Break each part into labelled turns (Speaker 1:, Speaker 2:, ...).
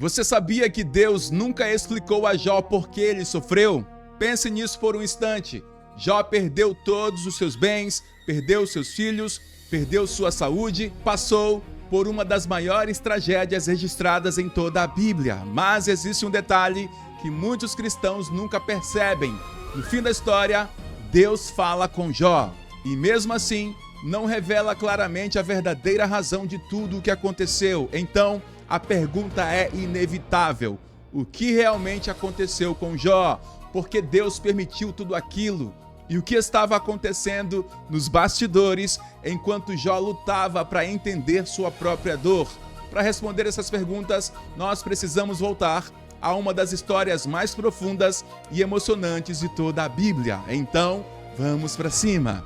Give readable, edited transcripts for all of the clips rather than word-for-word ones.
Speaker 1: Você sabia que Deus nunca explicou a Jó por que ele sofreu? Pense nisso por um instante. Jó perdeu todos os seus bens, perdeu seus filhos, perdeu sua saúde, passou por uma das maiores tragédias registradas em toda a Bíblia. Mas existe um detalhe que muitos cristãos nunca percebem. No fim da história, Deus fala com Jó e mesmo assim não revela claramente a verdadeira razão de tudo o que aconteceu. Então, a pergunta é inevitável: o que realmente aconteceu com Jó? Por que Deus permitiu tudo aquilo? E o que estava acontecendo nos bastidores enquanto Jó lutava para entender sua própria dor? Para responder essas perguntas, nós precisamos voltar a uma das histórias mais profundas e emocionantes de toda a Bíblia. Então, vamos para cima!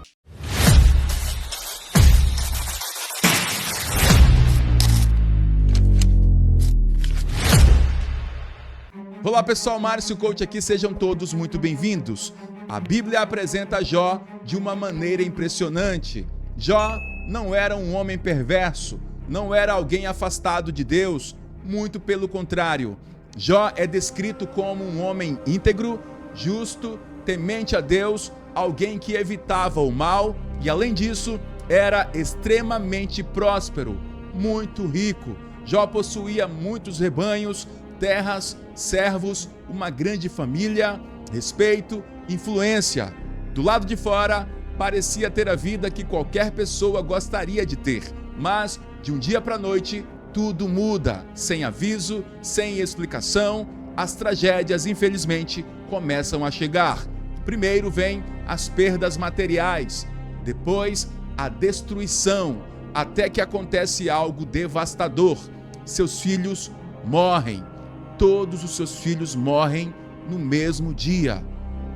Speaker 1: Olá pessoal, Márcio Coach aqui, sejam todos muito bem-vindos. A Bíblia apresenta Jó de uma maneira impressionante. Jó não era um homem perverso, não era alguém afastado de Deus, muito pelo contrário. Jó é descrito como um homem íntegro, justo, temente a Deus, alguém que evitava o mal e, além disso, era extremamente próspero, muito rico. Jó possuía muitos rebanhos, terras, servos, uma grande família, respeito, influência. Do lado de fora, parecia ter a vida que qualquer pessoa gostaria de ter, mas de um dia para a noite, tudo muda, sem aviso, sem explicação. As tragédias, infelizmente, começam a chegar. Primeiro vem as perdas materiais, depois a destruição, até que acontece algo devastador. Seus filhos morrem. Todos os seus filhos morrem no mesmo dia.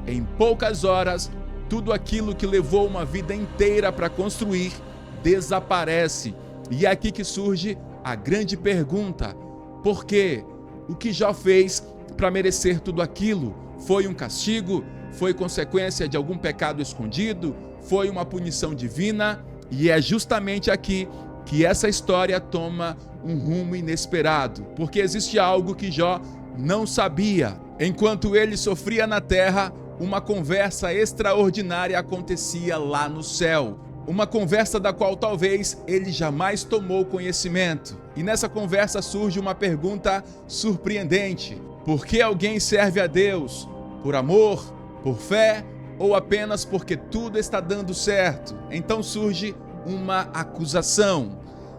Speaker 1: Em poucas horas, tudo aquilo que levou uma vida inteira para construir desaparece. E é aqui que surge a grande pergunta: por quê? O que Jó fez para merecer tudo aquilo? Foi um castigo? Foi consequência de algum pecado escondido? Foi uma punição divina? E é justamente aqui que essa história toma um rumo inesperado, porque existe algo que Jó não sabia. Enquanto ele sofria na terra, uma conversa extraordinária acontecia lá no céu. Uma conversa da qual talvez ele jamais tomou conhecimento. E nessa conversa surge uma pergunta surpreendente: por que alguém serve a Deus? Por amor? Por fé? Ou apenas porque tudo está dando certo? Então surge uma acusação.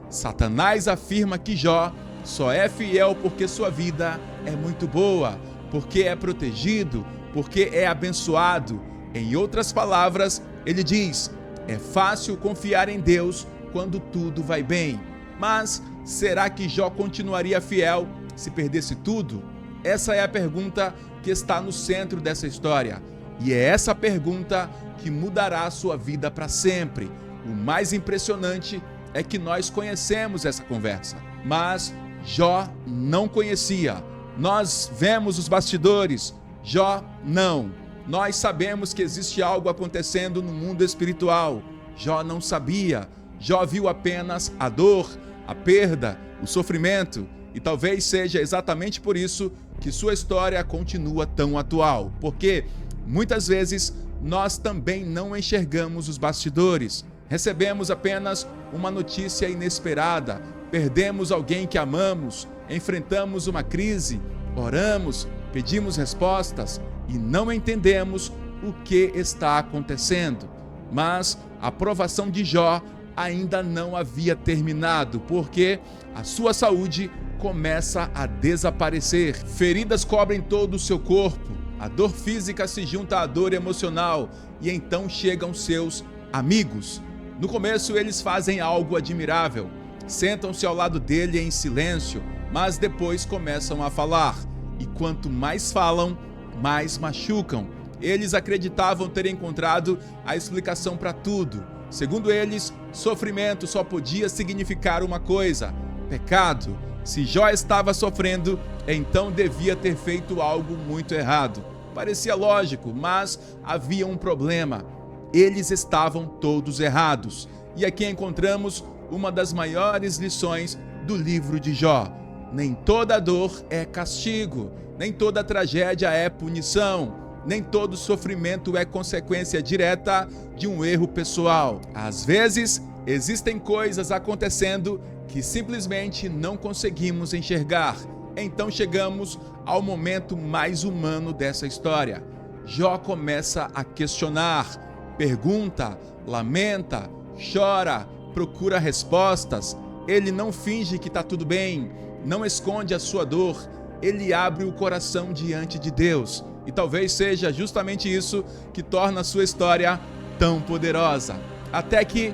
Speaker 1: Satanás afirma que Jó só é fiel porque sua vida é muito boa, porque é protegido, porque é abençoado. Em outras palavras, ele diz: é fácil confiar em Deus quando tudo vai bem. Mas será que Jó continuaria fiel se perdesse tudo? Essa é a pergunta que está no centro dessa história. E é essa pergunta que mudará a sua vida para sempre. O mais impressionante é que nós conhecemos essa conversa, mas Jó não conhecia. Nós vemos os bastidores, Jó não. Nós sabemos que existe algo acontecendo no mundo espiritual. Jó não sabia. Jó viu apenas a dor, a perda, o sofrimento. E talvez seja exatamente por isso que sua história continua tão atual. Porque muitas vezes nós também não enxergamos os bastidores. Recebemos apenas uma notícia inesperada, perdemos alguém que amamos, enfrentamos uma crise, oramos, pedimos respostas e não entendemos o que está acontecendo. Mas a provação de Jó ainda não havia terminado, porque a sua saúde começa a desaparecer. Feridas cobrem todo o seu corpo, a dor física se junta à dor emocional e então chegam seus amigos. No começo eles fazem algo admirável, sentam-se ao lado dele em silêncio, mas depois começam a falar. E quanto mais falam, mais machucam. Eles acreditavam ter encontrado a explicação para tudo. Segundo eles, sofrimento só podia significar uma coisa: pecado. Se Jó estava sofrendo, então devia ter feito algo muito errado. Parecia lógico, mas havia um problema. Eles estavam todos errados. E aqui encontramos uma das maiores lições do livro de Jó. nem toda dor é castigo, nem toda tragédia é punição, nem todo sofrimento é consequência direta de um erro pessoal. Às vezes, existem coisas acontecendo que simplesmente não conseguimos enxergar. Então chegamos ao momento mais humano dessa história. Jó começa a questionar, pergunta, lamenta, chora, procura respostas. Ele não finge que está tudo bem, não esconde a sua dor, ele abre o coração diante de Deus. E talvez seja justamente isso que torna a sua história tão poderosa. Até que,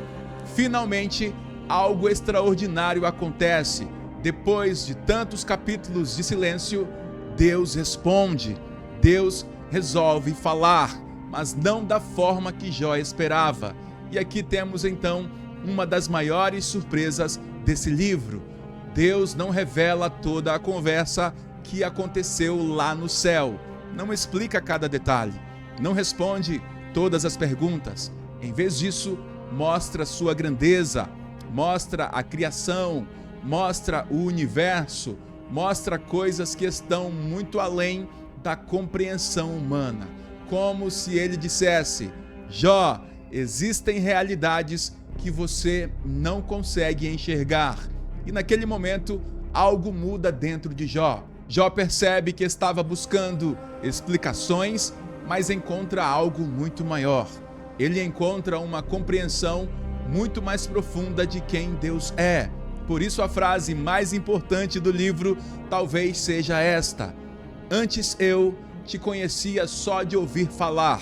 Speaker 1: finalmente, algo extraordinário acontece. Depois de tantos capítulos de silêncio, Deus responde. Deus resolve falar, mas não da forma que Jó esperava. E aqui temos então uma das maiores surpresas desse livro. Deus não revela toda a conversa que aconteceu lá no céu. Não explica cada detalhe. Não responde todas as perguntas. Em vez disso, mostra sua grandeza, mostra a criação, mostra o universo, mostra coisas que estão muito além da compreensão humana. Como se ele dissesse: Jó, existem realidades que você não consegue enxergar. E naquele momento, algo muda dentro de Jó. Jó percebe que estava buscando explicações, mas encontra algo muito maior. Ele encontra uma compreensão muito mais profunda de quem Deus é. Por isso a frase mais importante do livro talvez seja esta: antes eu te conhecia só de ouvir falar,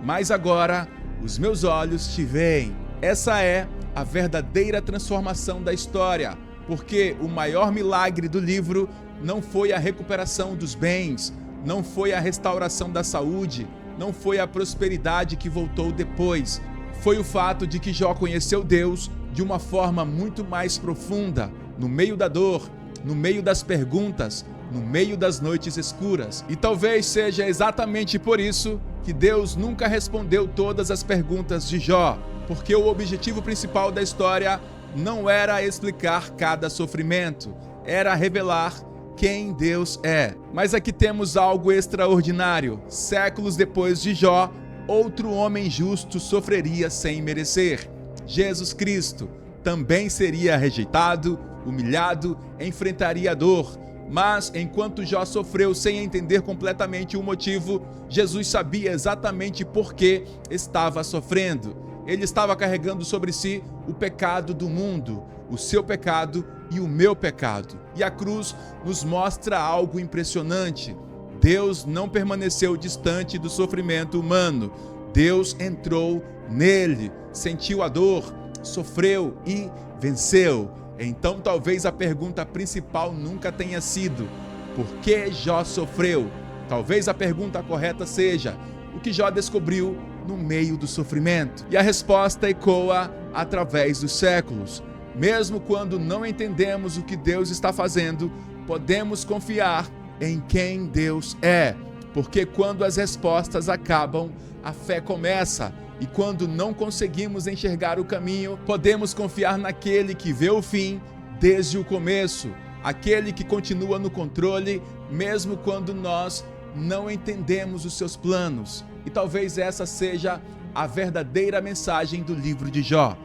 Speaker 1: mas agora os meus olhos te veem. Essa é a verdadeira transformação da história, porque o maior milagre do livro não foi a recuperação dos bens, não foi a restauração da saúde, não foi a prosperidade que voltou depois. Foi o fato de que Jó conheceu Deus de uma forma muito mais profunda, no meio da dor, no meio das perguntas, no meio das noites escuras. E talvez seja exatamente por isso que Deus nunca respondeu todas as perguntas de Jó, porque o objetivo principal da história não era explicar cada sofrimento, era revelar quem Deus é. Mas aqui temos algo extraordinário. Séculos depois de Jó, outro homem justo sofreria sem merecer. Jesus Cristo também seria rejeitado, humilhado, enfrentaria a dor. Mas enquanto Jó sofreu sem entender completamente o motivo, Jesus sabia exatamente por que estava sofrendo. Ele estava carregando sobre si o pecado do mundo, o seu pecado e o meu pecado. E a cruz nos mostra algo impressionante. Deus não permaneceu distante do sofrimento humano. Deus entrou nele, sentiu a dor, sofreu e venceu. Então talvez a pergunta principal nunca tenha sido: por que Jó sofreu? Talvez a pergunta correta seja: o que Jó descobriu no meio do sofrimento? E a resposta ecoa através dos séculos. Mesmo quando não entendemos o que Deus está fazendo, podemos confiar em quem Deus é, porque quando as respostas acabam, a fé começa. E quando não conseguimos enxergar o caminho, podemos confiar naquele que vê o fim desde o começo, aquele que continua no controle, mesmo quando nós não entendemos os seus planos. E talvez essa seja a verdadeira mensagem do livro de Jó.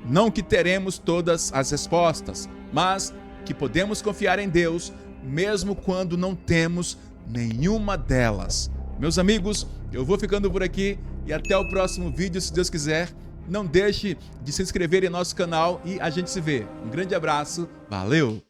Speaker 1: Não que teremos todas as respostas, mas que podemos confiar em Deus, mesmo quando não temos nenhuma delas. Meus amigos, eu vou ficando por aqui e até o próximo vídeo, se Deus quiser. Não deixe de se inscrever em nosso canal e a gente se vê. Um grande abraço, valeu!